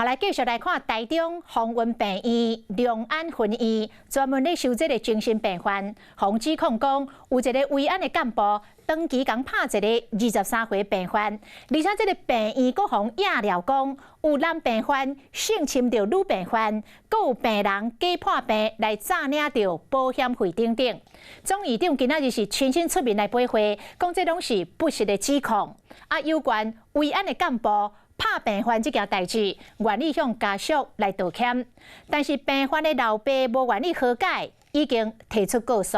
来继续来看台中丰运病院良安分院，专门咧收这个精神病患，防指控讲有一个慰安的干部长期共拍一个23岁病患，而且这个病院阁防压料讲有男病患性侵着女病患，阁有病人假破病来诈领着保险费等等。总院长今仔日是亲身出面来驳回，讲这拢是不实的指控。有关慰安的干部拍病患这件代志，愿意向家属来道歉，但是病患的老爸无愿意和解，已经提出告诉。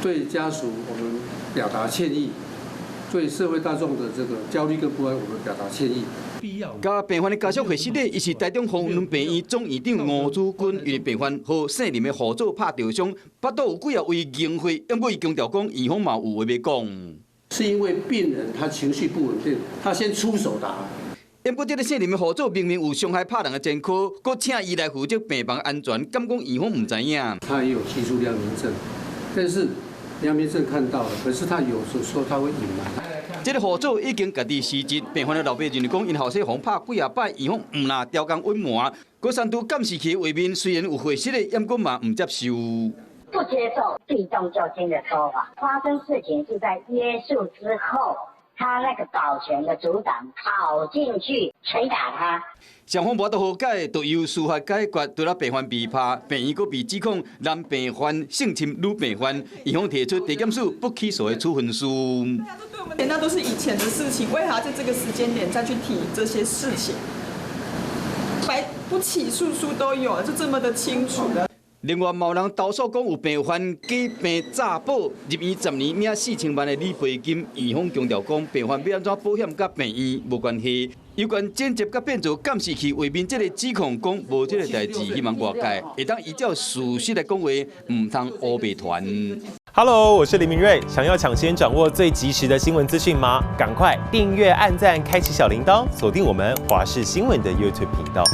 对家属，我们表达歉意；对社会大众的这个焦虑跟不安，我们表达歉意。甲病患的家属会失礼，伊是台中丰运病院总院长吴主君，因为病患和姓林的合作拍吊伤，腹肚有几啊位凝血，因过伊强调讲，院方嘛有话要讲。是因为病人他情绪不稳定，他先出手打。因过这个姓林的合作明明有伤害拍人的前科，搁请伊来负责病房安全，敢讲院方唔知影？他也有提出良民证，但是良民证看到了，可是他有时说他会隐瞒。这个合作已经家己辞职，病患的老爸认为讲，因后生防拍几啊摆，院方唔拿调工隐瞒，搁三度监视器的画面，虽然有会失的，因过嘛唔接受。不接受避重就轻的说法。发生事情是在约束之后，他那个保全的组长跑进去捶打他。双方无得和解，就由司法解决。除了病患被拍，病院阁被指控男病患性侵女病患，院方提出地检署不起诉的处分书。那都是以前的事情，为何要在这个时间点再去提这些事情？不起诉书都有了，就这么的清楚了。另外，有人投诉讲有病患假病诈保入院10年领4000万的理赔金，院方强调讲病患要安怎保险甲病院无关系。有关剪接甲变做监视器画面这个指控，讲无这个代志，希望外界会当依照事实来讲话，唔通乌白传。Hello， 我是林明瑞，想要抢先掌握最及时的新闻资讯吗？赶快订阅、按赞、开启小铃铛，锁定我们华视新闻的 YouTube 频道。